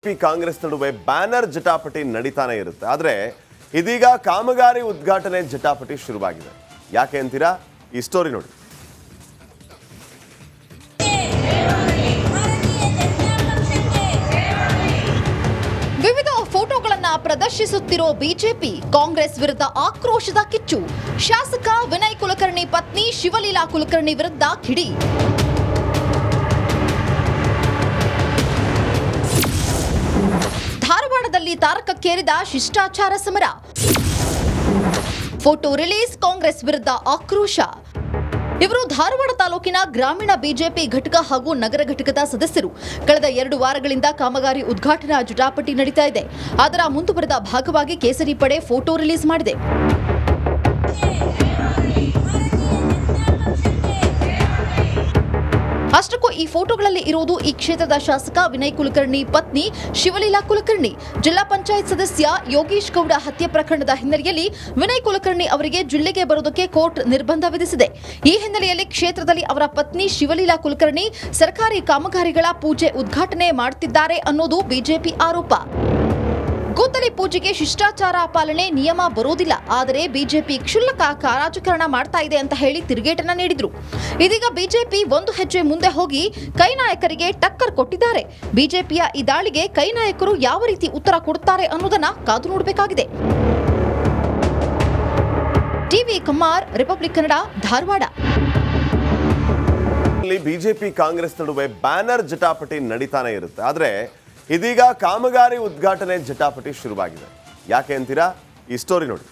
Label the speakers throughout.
Speaker 1: ಕಾಂಗ್ರೆಸ್ ನಡುವೆ ಬ್ಯಾನರ್ ಜಟಾಪಟಿ ನಡೀತಾನೆ ಇರುತ್ತೆ. ಆದರೆ ಇದೀಗ ಕಾಮಗಾರಿ ಉದ್ಘಾಟನೆ ಜಟಾಪಟಿ ಶುರುವಾಗಿದೆ. ಯಾಕೆ ಅಂತೀರಾ? ಈ ಸ್ಟೋರಿ ನೋಡಿ.
Speaker 2: ವಿವಿಧ ಫೋಟೋಗಳನ್ನ ಪ್ರದರ್ಶಿಸುತ್ತಿರೋ ಬಿಜೆಪಿ, ಕಾಂಗ್ರೆಸ್ ವಿರುದ್ಧ ಆಕ್ರೋಶದ ಕಿಚ್ಚು. ಶಾಸಕ ವಿನಯ್ ಕುಲಕರ್ಣಿ ಪತ್ನಿ ಶಿವಲೀಲಾ ಕುಲಕರ್ಣಿ ವಿರುದ್ಧ ಕಿಡಿ. ಧಾರವಾಡದಲ್ಲಿ ತಾರಕಕ್ಕೇರಿದ ಶಿಷ್ಟಾಚಾರ ಸಮರ. ಫೋಟೋ ರಿಲೀಸ್, ಕಾಂಗ್ರೆಸ್ ವಿರುದ್ಧ ಆಕ್ರೋಶ. ಇವರು ಧಾರವಾಡ ತಾಲೂಕಿನ ಗ್ರಾಮೀಣ ಬಿಜೆಪಿ ಘಟಕ ಹಾಗೂ ನಗರ ಘಟಕದ ಸದಸ್ಯರು. ಕಳೆದ 2 ವಾರಗಳಿಂದ ಕಾಮಗಾರಿ ಉದ್ಘಾಟನಾ ಜಟಾಪಟಿ ನಡೀತಾ ಇದೆ. ಅದರ ಮುಂದುವರೆದ ಭಾಗವಾಗಿ ಕೇಸರಿ ಪಡೆ ಫೋಟೋ ರಿಲೀಸ್ ಮಾಡಿದೆ. ಅಷ್ಟಕ್ಕೂ ಈ ಫೋಟೋಗಳಲ್ಲಿ ಇರುವುದು ಈ ಕ್ಷೇತ್ರದ ಶಾಸಕ ವಿನಯ್ ಕುಲಕರ್ಣಿ ಪತ್ನಿ ಶಿವಲೀಲಾ ಕುಲಕರ್ಣಿ. ಜಿಲ್ಲಾ ಪಂಚಾಯತ್ ಸದಸ್ಯ ಯೋಗೀಶ್ ಗೌಡ ಹತ್ಯೆ ಪ್ರಕರಣದ ಹಿನ್ನೆಲೆಯಲ್ಲಿ ವಿನಯ್ ಕುಲಕರ್ಣಿ ಅವರಿಗೆ ಜಿಲ್ಲೆಗೆ ಬರುವುದಕ್ಕೆ ಕೋರ್ಟ್ ನಿರ್ಬಂಧ ವಿಧಿಸಿದೆ. ಈ ಹಿನ್ನೆಲೆಯಲ್ಲಿ ಕ್ಷೇತ್ರದಲ್ಲಿ ಅವರ ಪತ್ನಿ ಶಿವಲೀಲಾ ಕುಲಕರ್ಣಿ ಸರ್ಕಾರಿ ಕಾಮಗಾರಿಗಳ ಪೂಜೆ ಉದ್ಘಾಟನೆ ಮಾಡುತ್ತಿದ್ದಾರೆ ಅನ್ನೋದು ಬಿಜೆಪಿ ಆರೋಪ. ಕೂತಲಿ ಪೂಜೆಗೆ ಶಿಷ್ಟಾಚಾರ ಪಾಲನೆ ನಿಯಮ ಬರೋದಿಲ್ಲ, ಆದರೆ ಬಿಜೆಪಿ ಕ್ಷುಲ್ಲಕ ರಾಜಕಾರಣ ಮಾಡ್ತಾ ಇದೆ ಅಂತ ಹೇಳಿ ತಿರುಗೇಟನ್ನ ನೀಡಿದ್ರು. ಇದೀಗ ಬಿಜೆಪಿ ಒಂದು ಹೆಜ್ಜೆ ಮುಂದೆ ಹೋಗಿ ಕೈ ನಾಯಕರಿಗೆ ಟಕ್ಕರ್ ಕೊಟ್ಟಿದ್ದಾರೆ. ಬಿಜೆಪಿಯ ಈ ದಾಳಿಗೆ ಕೈ ನಾಯಕರು ಯಾವ ರೀತಿ ಉತ್ತರ ಕೊಡುತ್ತಾರೆ ಅನ್ನೋದನ್ನ ಕಾದು ನೋಡಬೇಕಾಗಿದೆ. TV Kumar, republic Kannada, Dharwad.
Speaker 1: BJP Congress ನಡುವೆ ಬ್ಯಾನರ್ ಜಟಾಪಟಿ ನಡೀತಾನೆ ಇರುತ್ತೆ. ಆದರೆ ಇದೀಗ ಕಾಮಗಾರಿ ಉದ್ಘಾಟನೆ ಜಟಾಪಟಿ ಶುರುವಾಗಿದೆ. ಯಾಕೆ ಅಂತೀರಾ? ಈ ಸ್ಟೋರಿ ನೋಡಿ.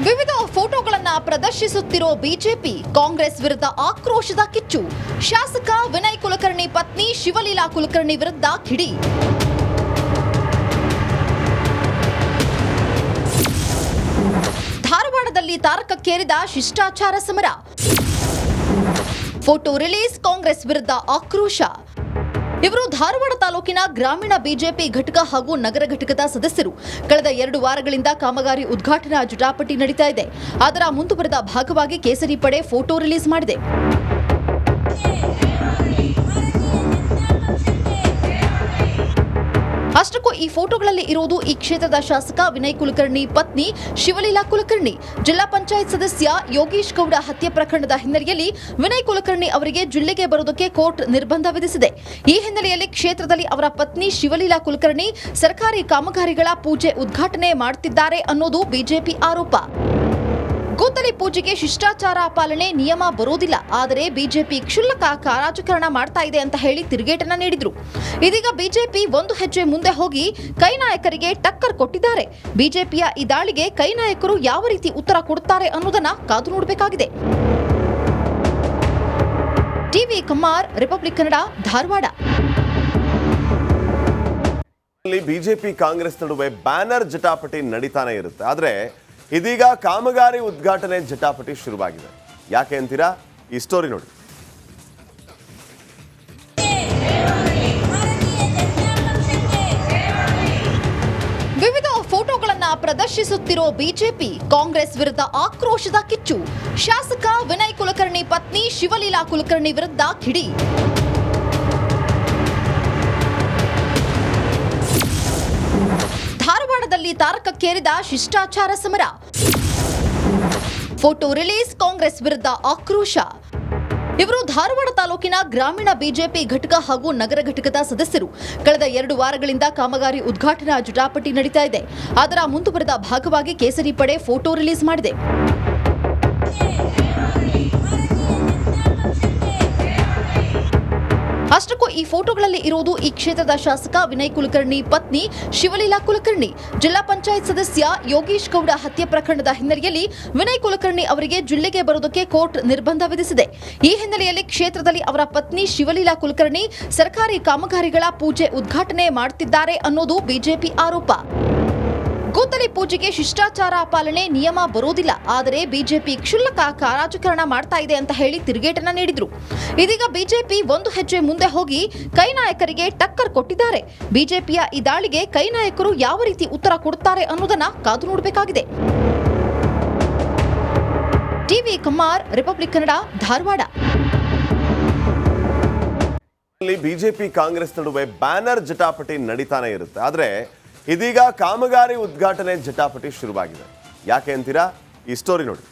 Speaker 2: ವಿವಿಧ ಫೋಟೋಗಳನ್ನ ಪ್ರದರ್ಶಿಸುತ್ತಿರೋ ಬಿಜೆಪಿ, ಕಾಂಗ್ರೆಸ್ ವಿರುದ್ಧ ಆಕ್ರೋಶದ ಕಿಚ್ಚು. ಶಾಸಕ ವಿನಯ್ ಕುಲಕರ್ಣಿ ಪತ್ನಿ ಶಿವಲೀಲಾ ಕುಲಕರ್ಣಿ ವಿರುದ್ಧ ಕಿಡಿ. ಧಾರವಾಡದಲ್ಲಿ ತಾರಕಕ್ಕೇರಿದ ಶಿಷ್ಟಾಚಾರ ಸಮರ. ಫೋಟೋ ರಿಲೀಸ್, ಕಾಂಗ್ರೆಸ್ ವಿರುದ್ಧ ಆಕ್ರೋಶ. ಇವರು ಧಾರವಾಡ ತಾಲೂಕಿನ ಗ್ರಾಮೀಣ ಬಿಜೆಪಿ ಘಟಕ ಹಾಗೂ ನಗರ ಘಟಕದ ಸದಸ್ಯರು. ಕಳೆದ 2 ವಾರಗಳಿಂದ ಕಾಮಗಾರಿ ಉದ್ಘಾಟನಾ ಜಟಾಪಟಿ ನಡೀತಾ ಇದೆ. ಅದರ ಮುಂದುವರೆದ ಭಾಗವಾಗಿ ಕೇಸರಿ ಪಡೆ ಫೋಟೋ ರಿಲೀಸ್ ಮಾಡಿದೆ. ಅಷ್ಟಕ್ಕೂ ಈ ಫೋಟೋಗಳಲ್ಲಿ ಇರುವುದು ಈ ಕ್ಷೇತ್ರದ ಶಾಸಕ ವಿನಯ್ ಕುಲಕರ್ಣಿ ಪತ್ನಿ ಶಿವಲೀಲಾ ಕುಲಕರ್ಣಿ. ಜಿಲ್ಲಾ ಪಂಚಾಯತ್ ಸದಸ್ಯ ಯೋಗೀಶ್ ಗೌಡ ಹತ್ಯೆ ಪ್ರಕರಣದ ಹಿನ್ನೆಲೆಯಲ್ಲಿ ವಿನಯ್ ಕುಲಕರ್ಣಿ ಅವರಿಗೆ ಜಿಲ್ಲೆಗೆ ಬರುವುದಕ್ಕೆ ಕೋರ್ಟ್ ನಿರ್ಬಂಧ ವಿಧಿಸಿದೆ. ಈ ಹಿನ್ನೆಲೆಯಲ್ಲಿ ಕ್ಷೇತ್ರದಲ್ಲಿ ಅವರ ಪತ್ನಿ ಶಿವಲೀಲಾ ಕುಲಕರ್ಣಿ ಸರ್ಕಾರಿ ಕಾಮಗಾರಿಗಳ ಪೂಜೆ ಉದ್ಘಾಟನೆ ಮಾಡುತ್ತಿದ್ದಾರೆ ಅನ್ನೋದು ಬಿಜೆಪಿ ಆರೋಪ. ಕೂತಲಿ ಪೂಜೆಗೆ ಶಿಷ್ಟಾಚಾರ ಪಾಲನೆ ನಿಯಮ ಬರೋದಿಲ್ಲ, ಆದರೆ ಬಿಜೆಪಿ ಕ್ಷುಲ್ಲಕ ರಾಜಕಾರಣ ಮಾಡ್ತಾ ಇದೆ ಅಂತ ಹೇಳಿ ತಿರುಗೇಟನ್ನ ನೀಡಿದ್ರು. ಇದೀಗ ಬಿಜೆಪಿ ಒಂದು ಹೆಜ್ಜೆ ಮುಂದೆ ಹೋಗಿ ಕೈ ನಾಯಕರಿಗೆ ಟಕ್ಕರ್ ಕೊಟ್ಟಿದ್ದಾರೆ. ಬಿಜೆಪಿಯ ಈ ದಾಳಿಗೆ ಕೈ ನಾಯಕರು ಯಾವ ರೀತಿ ಉತ್ತರ ಕೊಡುತ್ತಾರೆ ಅನ್ನೋದನ್ನ ಕಾದು ನೋಡಬೇಕಾಗಿದೆ. TV Kumar, republic Kannada, Dharwad.
Speaker 1: BJP Congress ನಡುವೆ ಬ್ಯಾನರ್ ಜಟಾಪಟಿ ನಡೀತಾನೆ ಇರುತ್ತೆ. ಆದರೆ ಇದೀಗ ಕಾಮಗಾರಿ ಉದ್ಘಾಟನೆ ಜಟಾಪಟಿ ಶುರುವಾಗಿದೆ. ಯಾಕೆ ಅಂತೀರಾ? ಈ ಸ್ಟೋರಿ ನೋಡಿ.
Speaker 2: ವಿವಿಧ ಫೋಟೋಗಳನ್ನ ಪ್ರದರ್ಶಿಸುತ್ತಿರೋ ಬಿಜೆಪಿ, ಕಾಂಗ್ರೆಸ್ ವಿರುದ್ಧ ಆಕ್ರೋಶದ ಕಿಚ್ಚು. ಶಾಸಕ ವಿನಯ್ ಕುಲಕರ್ಣಿ ಪತ್ನಿ ಶಿವಲೀಲಾ ಕುಲಕರ್ಣಿ ವಿರುದ್ಧ ಕಿಡಿ. ಧಾರವಾಡದಲ್ಲಿ ತಾರಕಕ್ಕೇರಿದ ಶಿಷ್ಟಾಚಾರ ಸಮರ. ಫೋಟೋ ರಿಲೀಸ್, ಕಾಂಗ್ರೆಸ್ ವಿರುದ್ಧ ಆಕ್ರೋಶ. ಇವರು ಧಾರವಾಡ ತಾಲೂಕಿನ ಗ್ರಾಮೀಣ ಬಿಜೆಪಿ ಘಟಕ ಹಾಗೂ ನಗರ ಘಟಕದ ಸದಸ್ಯರು. ಕಳೆದ 2 ವಾರಗಳಿಂದ ಕಾಮಗಾರಿ ಉದ್ಘಾಟನಾ ಜಟಾಪಟಿ ನಡೀತಾ ಇದೆ. ಅದರ ಮುಂದುವರೆದ ಭಾಗವಾಗಿ ಕೇಸರಿ ಪಡೆ ಫೋಟೋ ರಿಲೀಸ್ ಮಾಡಿದೆ. ಅಷ್ಟಕ್ಕೂ ಈ ಫೋಟೋಗಳಲ್ಲಿ ಇರುವುದು ಈ ಕ್ಷೇತ್ರದ ಶಾಸಕ ವಿನಯ್ ಕುಲಕರ್ಣಿ ಪತ್ನಿ ಶಿವಲೀಲಾ ಕುಲಕರ್ಣಿ. ಜಿಲ್ಲಾ ಪಂಚಾಯತ್ ಸದಸ್ಯ ಯೋಗೀಶ್ ಗೌಡ ಹತ್ಯೆ ಪ್ರಕರಣದ ಹಿನ್ನೆಲೆಯಲ್ಲಿ ವಿನಯ್ ಕುಲಕರ್ಣಿ ಅವರಿಗೆ ಜಿಲ್ಲೆಗೆ ಬರುವುದಕ್ಕೆ ಕೋರ್ಟ್ ನಿರ್ಬಂಧ ವಿಧಿಸಿದೆ. ಈ ಹಿನ್ನೆಲೆಯಲ್ಲಿ ಕ್ಷೇತ್ರದಲ್ಲಿ ಅವರ ಪತ್ನಿ ಶಿವಲೀಲಾ ಕುಲಕರ್ಣಿ ಸರ್ಕಾರಿ ಕಾಮಗಾರಿಗಳ ಪೂಜೆ ಉದ್ಘಾಟನೆ ಮಾಡುತ್ತಿದ್ದಾರೆ ಅನ್ನೋದು ಬಿಜೆಪಿ ಆರೋಪ. ಕೂತಲಿ ಪೂಜೆಗೆ ಶಿಷ್ಟಾಚಾರ ಪಾಲನೆ ನಿಯಮ ಬರೋದಿಲ್ಲ, ಆದರೆ ಬಿಜೆಪಿ ಕ್ಷುಲ್ಲಕ ರಾಜಕಾರಣ ಮಾಡ್ತಾ ಇದೆ ಅಂತ ಹೇಳಿ ತಿರುಗೇಟನ್ನ ನೀಡಿದ್ರು. ಇದೀಗ ಬಿಜೆಪಿ ಒಂದು ಹೆಜ್ಜೆ ಮುಂದೆ ಹೋಗಿ ಕೈ ನಾಯಕರಿಗೆ ಟಕ್ಕರ್ ಕೊಟ್ಟಿದ್ದಾರೆ. ಬಿಜೆಪಿಯ ಈ ದಾಳಿಗೆ ಕೈ ನಾಯಕರು ಯಾವ ರೀತಿ ಉತ್ತರ ಕೊಡುತ್ತಾರೆ ಅನ್ನೋದನ್ನ ಕಾದು ನೋಡಬೇಕಾಗಿದೆ. TV Kumar, republic Kannada, Dharwad.
Speaker 1: BJP Congress ನಡುವೆ ಬ್ಯಾನರ್ ಜಟಾಪಟಿ ನಡೀತಾನೆ ಇರುತ್ತೆ. ಆದ್ರೆ ಇದೀಗ ಕಾಮಗಾರಿ ಉದ್ಘಾಟನೆ ಜಟಾಪಟಿ ಶುರುವಾಗಿದೆ. ಯಾಕೆ ಅಂತೀರಾ? ಈ ಸ್ಟೋರಿ ನೋಡಿ.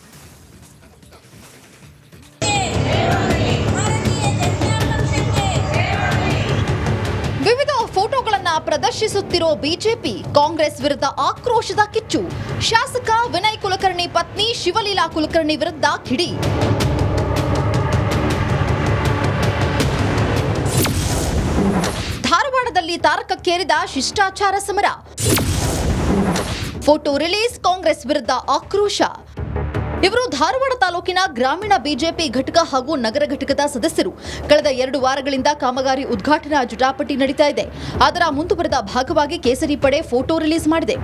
Speaker 2: ವಿವಿಧ ಫೋಟೋಗಳನ್ನ ಪ್ರದರ್ಶಿಸುತ್ತಿರೋ ಬಿಜೆಪಿ, ಕಾಂಗ್ರೆಸ್ ವಿರುದ್ಧ ಆಕ್ರೋಶದ ಕಿಚ್ಚು. ಶಾಸಕ ವಿನಯ್ ಕುಲಕರ್ಣಿ ಪತ್ನಿ ಶಿವಲೀಲಾ ಕುಲಕರ್ಣಿ ವಿರುದ್ಧ ಕಿಡಿ. ಧಾರವಾಡದಲ್ಲಿ ತಾರಕಕ್ಕೇರಿದ ಶಿಷ್ಟಾಚಾರ ಸಮರ. ಫೋಟೋ ರಿಲೀಸ್, ಕಾಂಗ್ರೆಸ್ ವಿರುದ್ಧ ಆಕ್ರೋಶ. ಇವರು ಧಾರವಾಡ ತಾಲೂಕಿನ ಗ್ರಾಮೀಣ ಬಿಜೆಪಿ ಘಟಕ ಹಾಗೂ ನಗರ ಘಟಕದ ಸದಸ್ಯರು. ಕಳೆದ 2 ವಾರಗಳಿಂದ ಕಾಮಗಾರಿ ಉದ್ಘಾಟನಾ ಜಟಾಪಟಿ ನಡೀತಾ ಇದೆ. ಅದರ ಮುಂದುವರೆದ ಭಾಗವಾಗಿ ಕೇಸರಿ ಪಡೆ ಫೋಟೋ ರಿಲೀಸ್ ಮಾಡಿದೆ.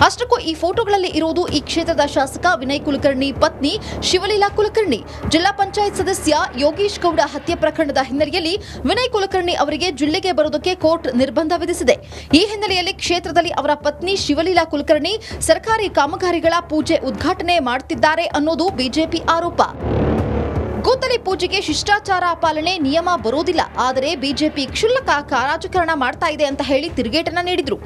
Speaker 2: ಅಷ್ಟಕ್ಕೂ ಈ ಫೋಟೋಗಳಲ್ಲಿ ಇರುವುದು ಈ ಕ್ಷೇತ್ರದ ಶಾಸಕ ವಿನಯ್ ಕುಲಕರ್ಣಿ ಪತ್ನಿ ಶಿವಲೀಲಾ ಕುಲಕರ್ಣಿ. ಜಿಲ್ಲಾ ಪಂಚಾಯತ್ ಸದಸ್ಯ ಯೋಗೀಶ್ ಗೌಡ ಹತ್ಯೆ ಪ್ರಕರಣದ ಹಿನ್ನೆಲೆಯಲ್ಲಿ ವಿನಯ್ ಕುಲಕರ್ಣಿ ಅವರಿಗೆ ಜಿಲ್ಲೆಗೆ ಬರುವುದಕ್ಕೆ ಕೋರ್ಟ್ ನಿರ್ಬಂಧ ವಿಧಿಸಿದೆ. ಈ ಹಿನ್ನೆಲೆಯಲ್ಲಿ ಕ್ಷೇತ್ರದಲ್ಲಿ ಅವರ ಪತ್ನಿ ಶಿವಲೀಲಾ ಕುಲಕರ್ಣಿ ಸರ್ಕಾರಿ ಕಾಮಗಾರಿಗಳ ಪೂಜೆ ಉದ್ಘಾಟನೆ ಮಾಡುತ್ತಿದ್ದಾರೆ ಅನ್ನೋದು ಬಿಜೆಪಿ ಆರೋಪ. ಗುದ್ದಲಿ ಪೂಜೆಗೆ ಶಿಷ್ಟಾಚಾರ ಪಾಲನೆ ನಿಯಮ ಬರೋದಿಲ್ಲ, ಆದರೆ ಬಿಜೆಪಿ ಕ್ಷುಲ್ಲಕ ರಾಜಕಾರಣ ಮಾಡ್ತಾ ಇದೆ ಅಂತ ಹೇಳಿ ತಿರುಗೇಟನ್ನ ನೀಡಿದ್ರು.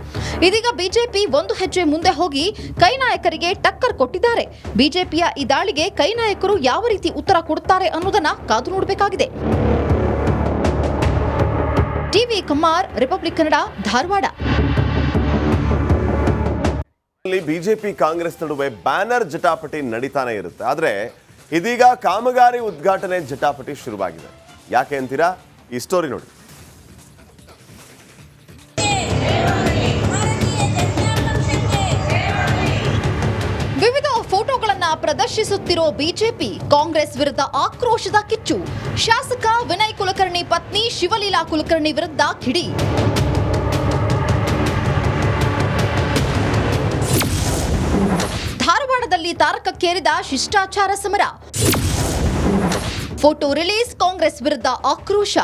Speaker 2: ಇದೀಗ ಬಿಜೆಪಿ ಒಂದು ಹೆಜ್ಜೆ ಮುಂದೆ ಹೋಗಿ ಕೈ ನಾಯಕರಿಗೆ ಟಕ್ಕರ್ ಕೊಟ್ಟಿದ್ದಾರೆ. ಬಿಜೆಪಿಯ ಈ ದಾಳಿಗೆ ಕೈ ನಾಯಕರು ಯಾವ ರೀತಿ ಉತ್ತರ ಕೊಡುತ್ತಾರೆ ಅನ್ನೋದನ್ನ ಕಾದು ನೋಡಬೇಕಾಗಿದೆ. TV Kumar, republic Kannada, Dharwad.
Speaker 1: BJP Congress ನಡುವೆ ಬ್ಯಾನರ್ ಜಟಾಪಟಿ ನಡೀತಾನೆ ಇರುತ್ತೆ. ಆದ್ರೆ ಇದೀಗ ಕಾಮಗಾರಿ ಉದ್ಘಾಟನೆ ಜಟಾಪಟಿ ಶುರುವಾಗಿದೆ. ಯಾಕೆ ಅಂತೀರಾ? ಈ ಸ್ಟೋರಿ ನೋಡಿ.
Speaker 2: ವಿವಿಧ ಫೋಟೋಗಳನ್ನ ಪ್ರದರ್ಶಿಸುತ್ತಿರೋ ಬಿಜೆಪಿ, ಕಾಂಗ್ರೆಸ್ ವಿರುದ್ಧ ಆಕ್ರೋಶದ ಕಿಚ್ಚು. ಶಾಸಕ ವಿನಯ್ ಕುಲಕರ್ಣಿ ಪತ್ನಿ ಶಿವಲೀಲಾ ಕುಲಕರ್ಣಿ ವಿರುದ್ಧ ಕಿಡಿ. ಧಾರವಾಡದಲ್ಲಿ ತಾರಕಕ್ಕೇರಿದ ಶಿಷ್ಟಾಚಾರ ಸಮರ. ಫೋಟೋ ರಿಲೀಸ್, ಕಾಂಗ್ರೆಸ್ ವಿರುದ್ಧ ಆಕ್ರೋಶ.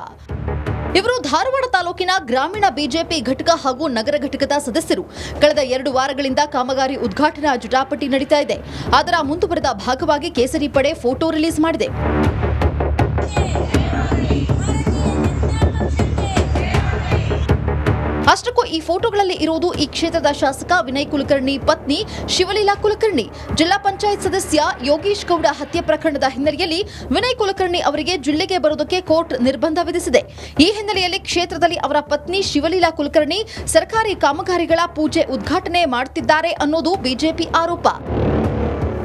Speaker 2: ಇವರು ಧಾರವಾಡ ತಾಲೂಕಿನ ಗ್ರಾಮೀಣ ಬಿಜೆಪಿ ಘಟಕ ಹಾಗೂ ನಗರ ಘಟಕದ ಸದಸ್ಯರು. ಕಳೆದ 2 ವಾರಗಳಿಂದ ಕಾಮಗಾರಿ ಉದ್ಘಾಟನಾ ಜಟಾಪಟಿ ನಡೀತಾ ಇದೆ. ಅದರ ಮುಂದುವರೆದ ಭಾಗವಾಗಿ ಕೇಸರಿ ಪಡೆ ಫೋಟೋ ರಿಲೀಸ್ ಮಾಡಿದೆ. ಅಷ್ಟಕ್ಕೂ ಈ ಫೋಟೋಗಳಲ್ಲಿ ಇರುವುದು ಈ ಕ್ಷೇತ್ರದ ಶಾಸಕ ವಿನಯ್ ಕುಲಕರ್ಣಿ ಪತ್ನಿ ಶಿವಲೀಲಾ ಕುಲಕರ್ಣಿ. ಜಿಲ್ಲಾ ಪಂಚಾಯತ್ ಸದಸ್ಯ ಯೋಗೀಶ್ ಗೌಡ ಹತ್ಯೆ ಪ್ರಕರಣದ ಹಿನ್ನೆಲೆಯಲ್ಲಿ ವಿನಯ್ ಕುಲಕರ್ಣಿ ಅವರಿಗೆ ಜಿಲ್ಲೆಗೆ ಬರುವುದಕ್ಕೆ ಕೋರ್ಟ್ ನಿರ್ಬಂಧ ವಿಧಿಸಿದೆ. ಈ ಹಿನ್ನೆಲೆಯಲ್ಲಿ ಕ್ಷೇತ್ರದಲ್ಲಿ ಅವರ ಪತ್ನಿ ಶಿವಲೀಲಾ ಕುಲಕರ್ಣಿ ಸರ್ಕಾರಿ ಕಾಮಗಾರಿಗಳ ಪೂಜೆ ಉದ್ಘಾಟನೆ ಮಾಡುತ್ತಿದ್ದಾರೆ ಅನ್ನೋದು ಬಿಜೆಪಿ ಆರೋಪ.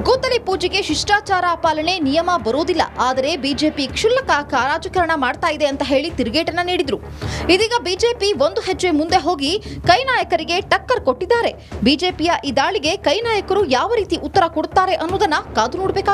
Speaker 2: ಗುದ್ದಲಿ ಪೂಜೆಗೆ ಶಿಷ್ಟಾಚಾರ ಪಾಲನೆ ನಿಯಮ ಬರೋದಿಲ್ಲ, ಆದರೆ ಬಿಜೆಪಿ ಕ್ಷುಲ್ಲಕ ರಾಜಕಾರಣ ಮಾಡ್ತಾ ಇದೆ ಅಂತ ಹೇಳಿ ತಿರುಗೇಟನ್ನ ನೀಡಿದ್ರು. ಇದೀಗ ಬಿಜೆಪಿ ಒಂದು ಹೆಜ್ಜೆ ಮುಂದೆ ಹೋಗಿ ಕೈ ನಾಯಕರಿಗೆ ಟಕ್ಕರ್ ಕೊಟ್ಟಿದ್ದಾರೆ. ಬಿಜೆಪಿಯ ಈ ದಾಳಿಗೆ ಕೈ ನಾಯಕರು ಯಾವ ರೀತಿ ಉತ್ತರ ಕೊಡುತ್ತಾರೆ ಅನ್ನೋದನ್ನ ಕಾದು ನೋಡಬೇಕಾಗಿದೆ.